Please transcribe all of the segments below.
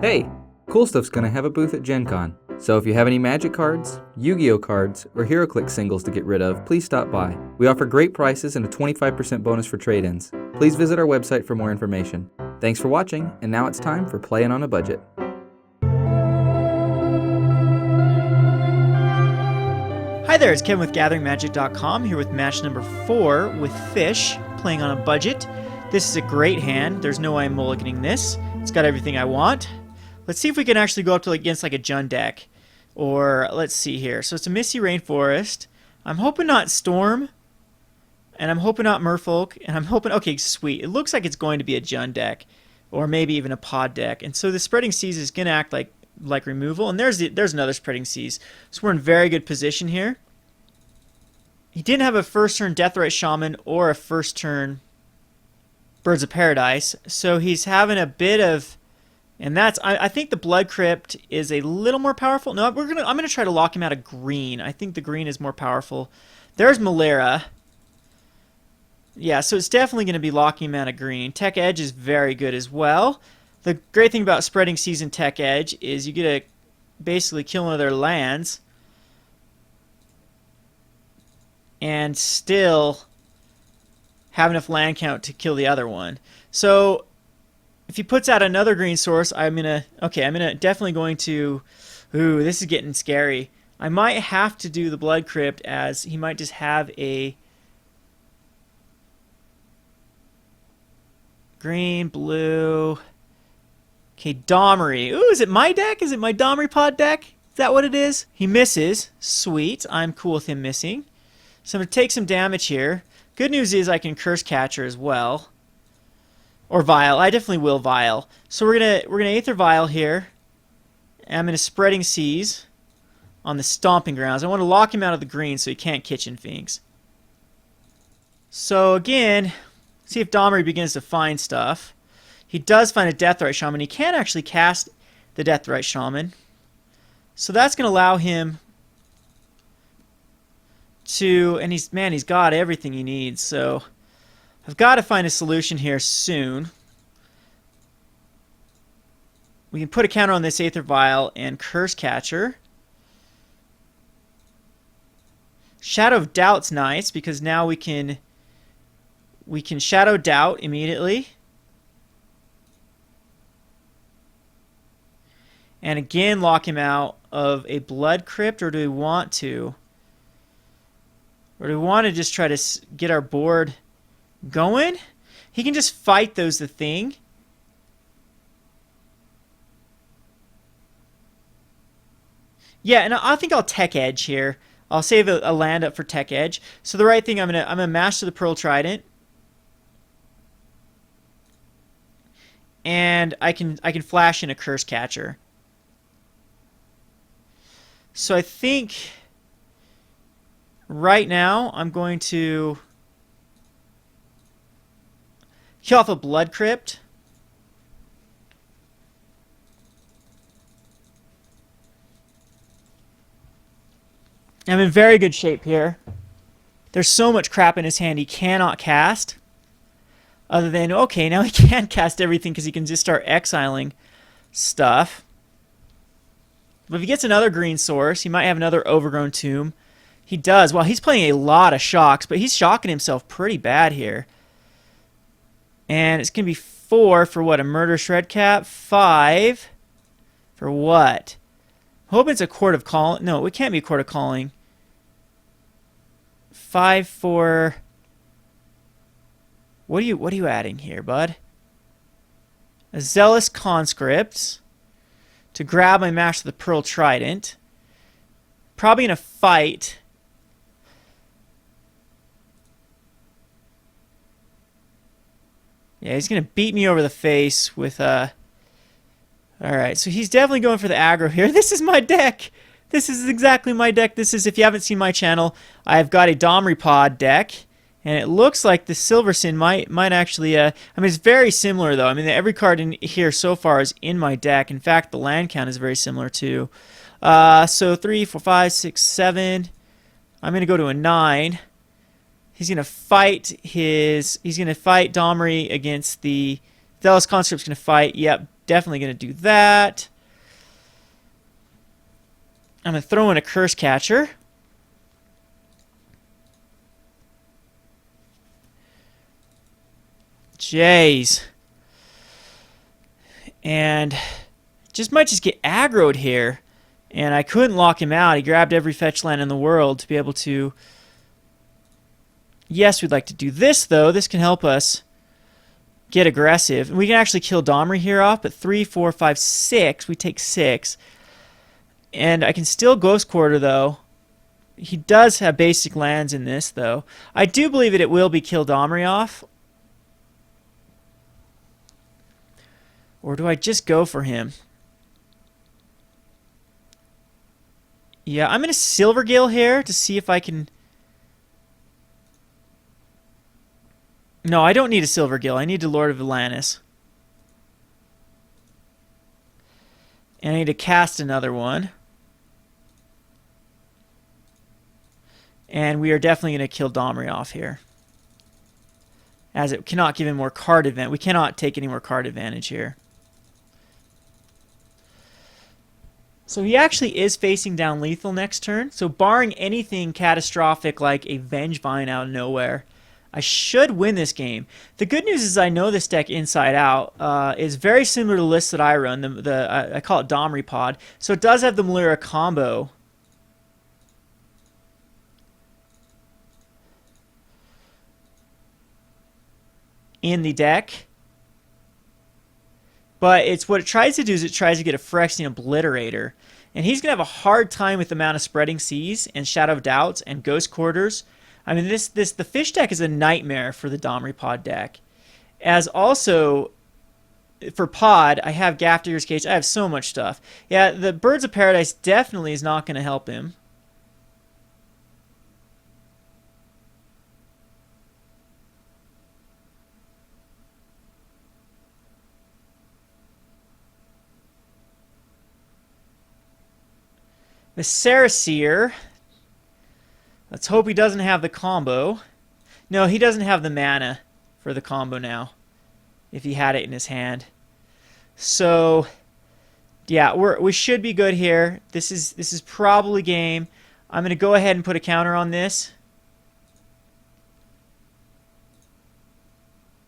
Hey, Cool Stuff's gonna have a booth at Gen Con, so if you have any Magic cards, Yu-Gi-Oh cards, or HeroClix singles to get rid of, please stop by. We offer great prices and a 25% bonus for trade-ins. Please visit our website for more information. Thanks for watching, and now it's time for Playing on a Budget. Hi there, it's Kevin with GatheringMagic.com, here with match number 4 with Fish, playing on a budget. This is a great hand. There's no way I'm mulliganing this. It's got everything I want. Let's see if we can actually go up to against like a Jund deck. Or, let's see here. So it's a Misty Rainforest. I'm hoping not Storm. And I'm hoping not Merfolk. And I'm hoping... Okay, sweet. It looks like it's going to be a Jund deck. Or maybe even a Pod deck. And so the Spreading Seas is going to act like removal. And there's another Spreading Seas. So we're in very good position here. He didn't have a first turn Deathrite Shaman or a first turn Birds of Paradise. So he's having a bit of... And that's, I think the Blood Crypt is a little more powerful. No, I'm gonna try to lock him out of green. I think the green is more powerful. There's Malera. Yeah, so it's definitely gonna be locking him out of green. Tech Edge is very good as well. The great thing about Spreading Seas and Tech Edge is you get to basically kill one of their lands and still have enough land count to kill the other one. So if he puts out another green source, I'm definitely going to... Ooh, this is getting scary. I might have to do the Blood Crypt, as he might just have a... Green, blue... Okay, Domri. Ooh, is it my deck? Is it my Domri pod deck? Is that what it is? He misses. Sweet. I'm cool with him missing. So I'm going to take some damage here. Good news is I can Cursecatcher as well. Or Vial. I definitely will Vial. So we're gonna Aether Vial here. And I'm gonna Spreading Seas on the Stomping Grounds. I want to lock him out of the green so he can't Kitchen Finks. So again, see if Domri begins to find stuff. He does find a Deathrite Shaman. He can actually cast the Deathrite Shaman. So that's gonna allow him to... And he's got everything he needs, so... I've got to find a solution here soon. We can put a counter on this Aether Vial and Cursecatcher. Shadow of Doubt's nice because now we can Shadow Doubt immediately. And again lock him out of a Blood Crypt, or do we want to? Or do we want to just try to get our board going? He can just fight those the thing. Yeah, and I think I'll Tech Edge here. I'll save a land up for Tech Edge. So the right thing, I'm gonna Master the Pearl Trident. And I can flash in a Cursecatcher. So I think right now I'm going to kill off a Blood Crypt. I'm in very good shape here. There's so much crap in his hand he cannot cast. Other than, okay, now he can cast everything because he can just start exiling stuff. But if he gets another green source, he might have another Overgrown Tomb. He does. Well, he's playing a lot of shocks, but he's shocking himself pretty bad here. And it's going to be 4 for what? A Murderous Redcap? 5 for what? I hope it's a Court of Calling. No, it can't be a Court of Calling. 5 for... What are you adding here, bud? A Zealous Conscript to grab my Master of the Pearl Trident. Probably in a fight. Yeah, he's going to beat me over the face with... Alright, so he's definitely going for the aggro here. This is my deck! This is exactly my deck. This is, if you haven't seen my channel, I've got a Domri pod deck. And it looks like the Silversin might actually... I mean, it's very similar, though. I mean, every card in here so far is in my deck. In fact, the land count is very similar, too. So 3, 4, 5, 6, 7. I'm going to go to a 9. He's going to fight Domri against the... Zealous Conscript's going to fight. Yep, definitely going to do that. I'm going to throw in a Cursecatcher. Jeez. And might just get aggroed here. And I couldn't lock him out. He grabbed every fetch land in the world to be able to... Yes, we'd like to do this, though. This can help us get aggressive. And we can actually kill Domri here off, but 3, 4, 5, 6. We take 6. And I can still Ghost Quarter, though. He does have basic lands in this, though. I do believe that it will be kill Domri off. Or do I just go for him? Yeah, I'm going to Silvergill here to see if I can... No, I don't need a Silvergill. I need a Lord of Atlantis. And I need to cast another one. And we are definitely going to kill Domri off here. As it cannot give him more card advantage. We cannot take any more card advantage here. So he actually is facing down lethal next turn. So barring anything catastrophic like a Vengevine out of nowhere, I should win this game. The good news is I know this deck inside out. It's very similar to the list that I run. I call it Domri Pod. So it does have the Melira combo. In the deck. But it's what it tries to do is it tries to get a Phyrexian Obliterator. And he's going to have a hard time with the amount of Spreading Seas and Shadow of Doubts and Ghost Quarters. I mean, the fish deck is a nightmare for the Domri Pod deck. As also, for Pod, I have Grafdigger's Cage. I have so much stuff. Yeah, the Birds of Paradise definitely is not going to help him. The Saraseer. Let's hope he doesn't have the combo. No, he doesn't have the mana for the combo now. If he had it in his hand. So, yeah, we should be good here. This is probably game. I'm going to go ahead and put a counter on this.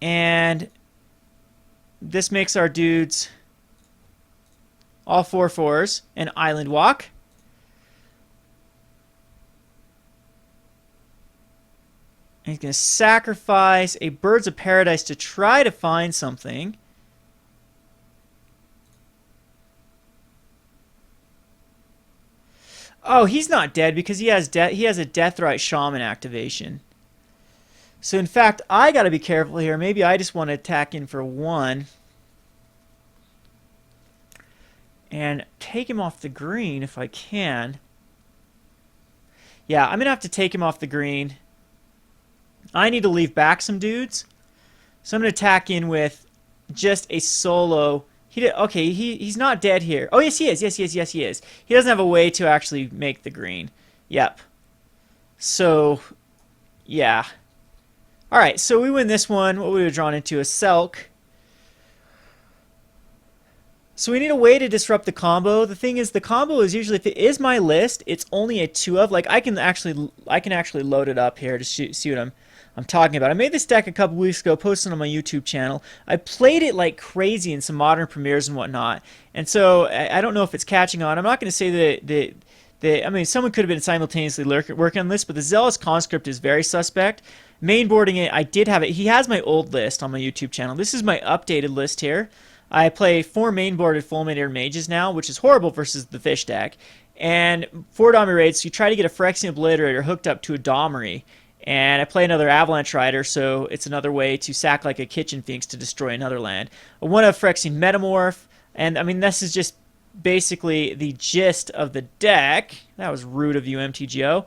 And this makes our dudes all 4/4s and Island Walk. And he's going to sacrifice a Birds of Paradise to try to find something. Oh, he's not dead because he has a Deathrite Shaman activation. So in fact, I got to be careful here. Maybe I just want to attack in for 1. And take him off the green if I can. Yeah, I'm going to have to take him off the green. I need to leave back some dudes. So I'm going to attack in with just a solo. Okay, he's not dead here. Oh, yes, he is. Yes, he is. He doesn't have a way to actually make the green. Yep. So, yeah. All right, so we win this one. What we would have drawn into a Selk. So we need a way to disrupt the combo. The thing is, the combo is usually, if it is my list, it's only a 2 of. Like, I can actually load it up here to see what I'm talking about. I made this deck a couple weeks ago, posted on my YouTube channel. I played it like crazy in some modern premieres and whatnot. And so I don't know if it's catching on. I'm not going to say that I mean, someone could have been simultaneously working on this, but the Zealous Conscript is very suspect. Mainboarding it, I did have it. He has my old list on my YouTube channel. This is my updated list here. I play 4 mainboarded Fulminator Mages now, which is horrible versus the fish deck. And 4 Domri raids, so you try to get a Phyrexian Obliterator hooked up to a Domri. And I play another Avalanche Rider, so it's another way to sack like a Kitchen Finks to destroy another land. I want a Phyrexian Metamorph, and I mean, this is just basically the gist of the deck. That was rude of you, MTGO.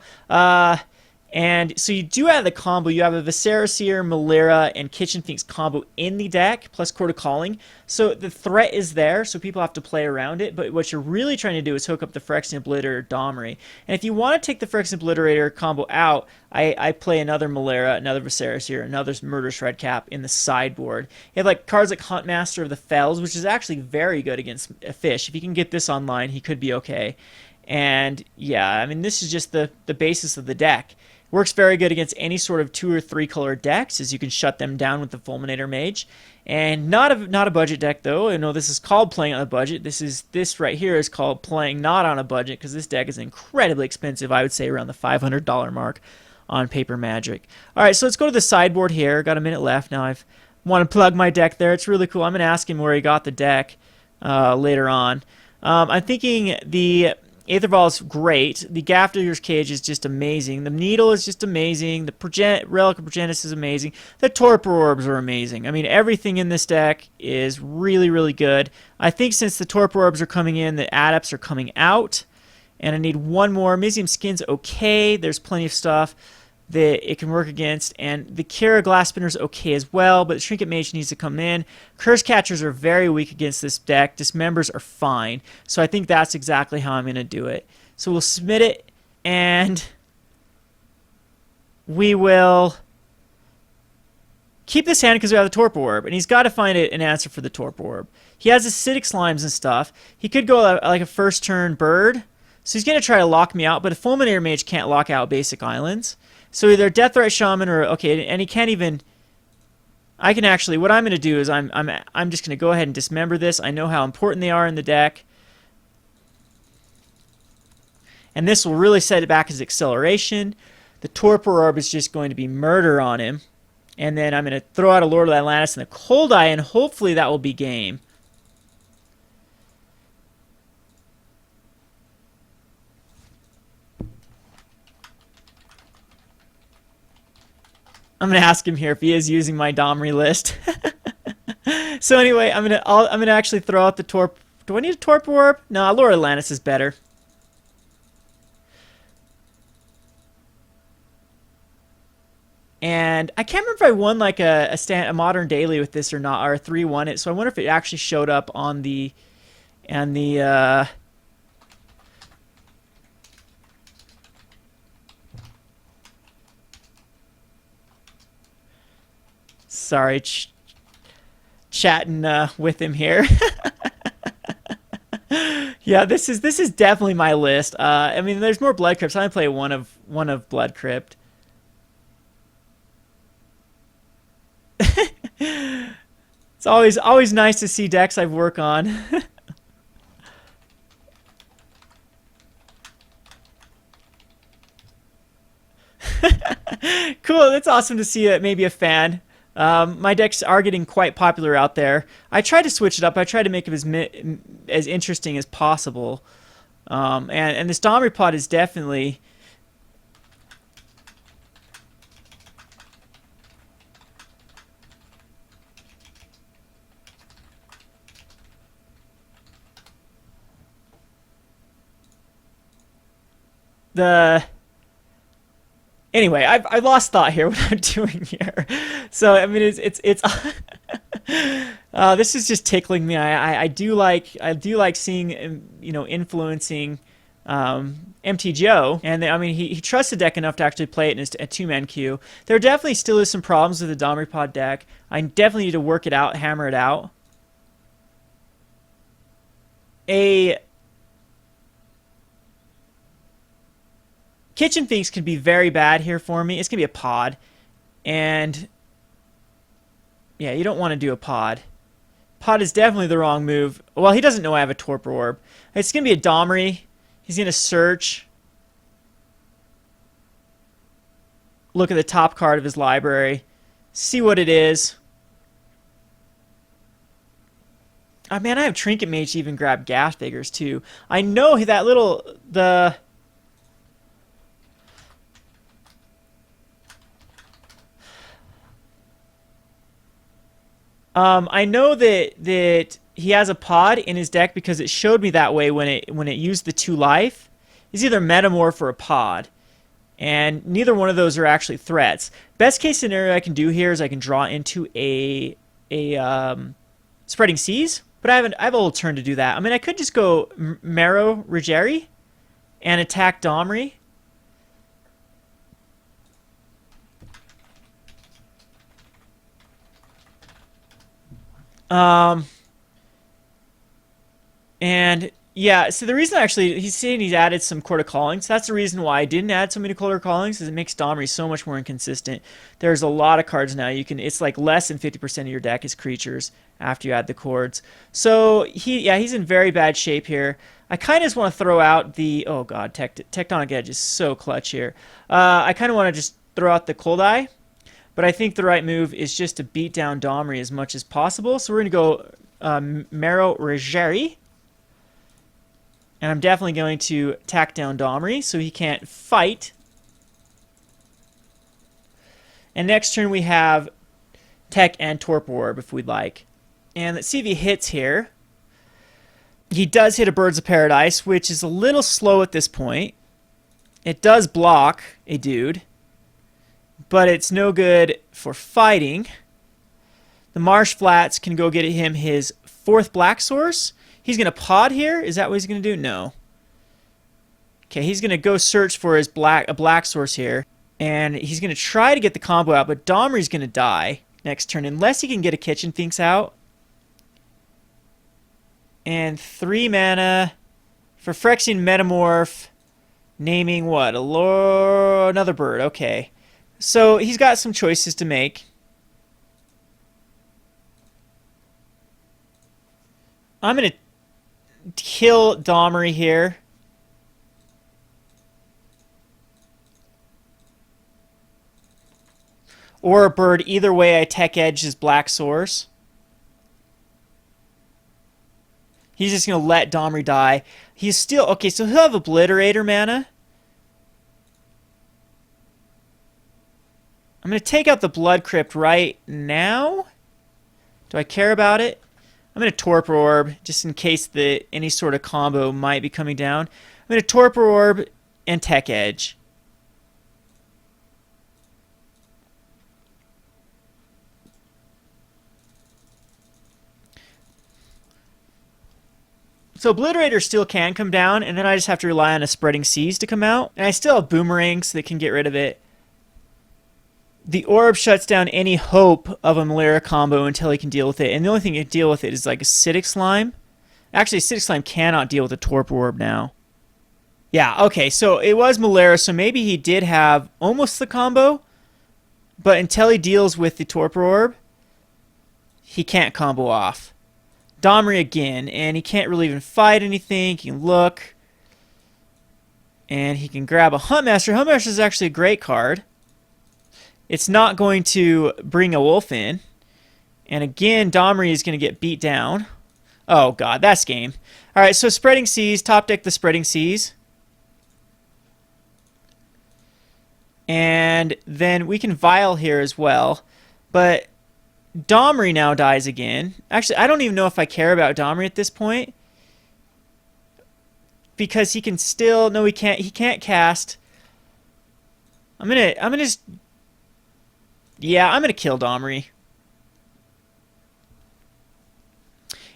And so you do have the combo. You have a Viscera, Malera, and Kitchen Finks combo in the deck, plus Court of Calling. So the threat is there, so people have to play around it. But what you're really trying to do is hook up the Phyrexian Obliterator Domri. And if you want to take the Phyrexian Obliterator combo out, I play another Malera, another Viscera, another Murderous Redcap in the sideboard. You have like cards like Huntmaster of the Fells, which is actually very good against a fish. If you can get this online, he could be okay. And yeah, I mean, this is just the basis of the deck. Works very good against any sort of 2 or 3 color decks, as you can shut them down with the Fulminator Mage. And not a budget deck, though. I know this is called playing on a budget. This right here is called playing not on a budget, because this deck is incredibly expensive. I would say around the $500 mark on Paper Magic. All right, so let's go to the sideboard here. Got a minute left now. I want to plug my deck there. It's really cool. I'm going to ask him where he got the deck later on. I'm thinking the Aether Vial is great. The Grafdigger's Cage is just amazing. The Needle is just amazing. The Relic of Progenitus is amazing. The Torpor Orbs are amazing. I mean, everything in this deck is really, really good. I think since the Torpor Orbs are coming in, the Adepts are coming out. And I need one more. Mizzium Skin's okay. There's plenty of stuff that it can work against, and the Kira Glassspinner is okay as well, but the Trinket Mage needs to come in. Cursecatchers are very weak against this deck. Dismembers are fine, so I think that's exactly how I'm going to do it. So we'll submit it, and we will keep this hand because we have the Torpor Orb, and he's got to find an answer for the Torpor Orb. He has acidic slimes and stuff. He could go like a first turn bird, so he's going to try to lock me out, but a Fulminator Mage can't lock out basic islands. So either Deathrite Shaman or, okay, and he can't even, I can actually, what I'm going to do is I'm just going to go ahead and dismember this. I know how important they are in the deck. And this will really set it back as acceleration. The Torpor Orb is just going to be murder on him. And then I'm going to throw out a Lord of Atlantis and a Cold-Eye, and hopefully that will be game. I'm gonna ask him here if he is using my Domri list. So anyway, I'm gonna actually throw out the Torp. Do I need a Torpor Orb? No, Lord of Atlantis is better. And I can't remember if I won like a modern daily with this or not, or a 3-1 it. So I wonder if it actually showed up on the sorry, chatting with him here. Yeah, this is definitely my list. I mean, there's more Blood Crypts. I play one of Blood Crypt. It's always nice to see decks I work on. Cool, that's awesome to see maybe a fan. My decks are getting quite popular out there. I try to switch it up. I try to make it as interesting as possible. And this Domri pod is definitely... Anyway, I lost thought here. What I'm doing here. So I mean, it's this is just tickling me. I do like seeing influencing MTGO, and I mean he trusts the deck enough to actually play it in a 2-man queue. There definitely still is some problems with the Domri pod deck. I definitely need to work it out, hammer it out. Kitchen Finks could be very bad here for me. It's going to be a pod. And yeah, you don't want to do a pod. Pod is definitely the wrong move. Well, he doesn't know I have a Torpor Orb. It's going to be a Domri. He's going to search. Look at the top card of his library. See what it is. Oh man, I have Trinket Mage to even grab Grafdiggers too. I know that I know that he has a pod in his deck because it showed me that way when it used the 2 life. It's either Metamorph or a pod. And neither one of those are actually threats. Best case scenario I can do here is I can draw into a Spreading Seas, but I have a little turn to do that. I mean, I could just go Merrow Reejerery and attack Domri. And yeah, so the reason actually he's saying he's added some Court of Callings. That's the reason why I didn't add so many Court of Callings, is it makes Domri so much more inconsistent. There's a lot of cards now. It's like less than 50% of your deck is creatures after you add the chords. So he's in very bad shape here. I kind of just want to throw out the Tectonic Edge is so clutch here. I kind of want to just throw out the Cold-Eye, but I think the right move is just to beat down Domri as much as possible. So we're going to go Merrow Reejerery. And I'm definitely going to tack down Domri so he can't fight. And next turn we have Tech and Torpor Orb if we'd like. And let's see if he hits here. He does hit a Birds of Paradise, which is a little slow at this point. It does block a dude, but it's no good for fighting. The Marsh Flats can go get him his 4th black source. He's going to pod here? Is that what he's going to do? No. Okay, he's going to go search for his black source here. And he's going to try to get the combo out, but Domri's going to die next turn unless he can get a Kitchen Finks out. And 3 mana for Phyrexian Metamorph, naming what? Another bird. Okay. So he's got some choices to make. I'm going to kill Domri here. Or a bird. Either way, I Tech Edge his black source. He's just going to let Domri die. He's still... Okay, so he'll have Obliterator mana. I'm going to take out the Blood Crypt right now. Do I care about it? I'm going to Torpor Orb, just in case any sort of combo might be coming down. I'm going to Torpor Orb and Tech Edge. So Obliterator still can come down, and then I just have to rely on a Spreading Seas to come out. And I still have Boomerangs that can get rid of it. The Orb shuts down any hope of a Malera combo until he can deal with it. And the only thing he can deal with it is like Acidic Slime. Actually, Acidic Slime cannot deal with a Torpor Orb now. Yeah, okay, so it was Malera, so maybe he did have almost the combo. But until he deals with the Torpor Orb, he can't combo off. Domri again, and he can't really even fight anything. He can look. And he can grab a Huntmaster. Huntmaster is actually a great card. It's not going to bring a wolf in. And again, Domri is going to get beat down. Oh, God, that's game. All right, so Spreading Seas. Top deck the Spreading Seas. And then we can Vial here as well. But Domri now dies again. Actually, I don't even know if I care about Domri at this point. Because he can still... No, he can't cast. I'm gonna just... Yeah, I'm going to kill Domri.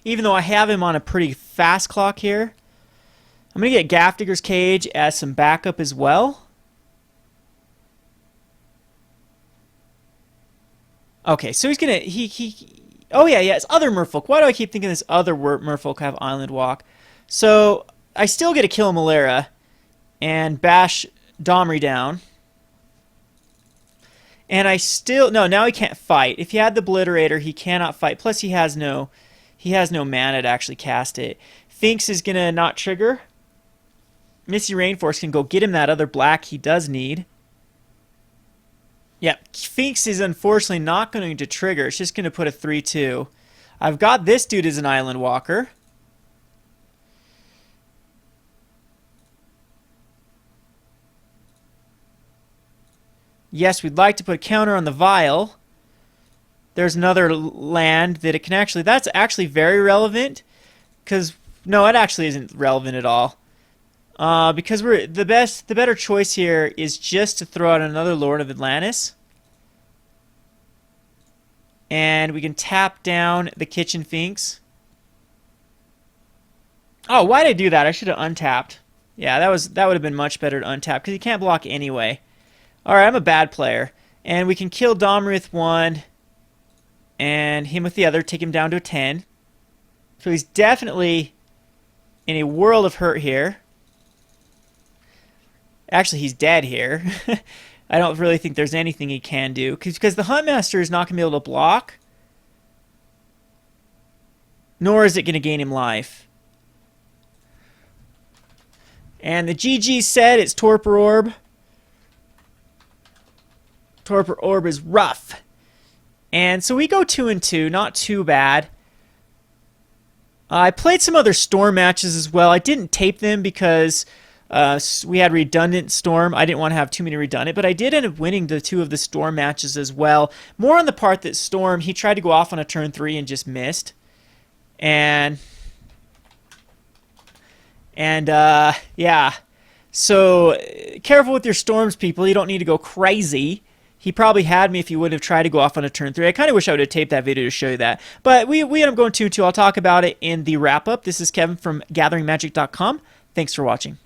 Even though I have him on a pretty fast clock here. I'm going to get Grafdigger's Cage as some backup as well. Okay, so he's going to... Oh, yeah, it's other Merfolk. Why do I keep thinking this other Merfolk have Island Walk? So, I still get to kill Malera and bash Domri down. And I still... No, now he can't fight. If he had the Obliterator, he cannot fight. Plus, he has no mana to actually cast it. Finks is going to not trigger. Misty Rainforest can go get him that other black he does need. Yeah, Finks is unfortunately not going to trigger. It's just going to put a 3-2. I've got this dude as an Island Walker. Yes, we'd like to put a counter on the Vial. There's another land that it can actually... That's actually very relevant. Because, no, it actually isn't relevant at all. Because the better choice here is just to throw out another Lord of Atlantis. And we can tap down the Kitchen Finks. Oh, why did I do that? I should have untapped. Yeah, that would have been much better to untap, because he can't block anyway. Alright, I'm a bad player. And we can kill Domri with one, and him with the other, take him down to a 10. So he's definitely in a world of hurt here. Actually, he's dead here. I don't really think there's anything he can do, because the Huntmaster is not going to be able to block, nor is it going to gain him life. And the GG said it's Torpor Orb. Torpor Orb is rough. And so we go 2-2, not too bad. I played some other Storm matches as well. I didn't tape them because we had redundant Storm. I didn't want to have too many redundant, but I did end up winning the 2 of the Storm matches as well. More on the part that Storm, he tried to go off on a turn 3 and just missed. And yeah. So careful with your Storms, people. You don't need to go crazy. He probably had me if he would have tried to go off on a turn 3. I kind of wish I would have taped that video to show you that. But we end up going 2-2. I'll talk about it in the wrap-up. This is Kevin from GatheringMagic.com. Thanks for watching.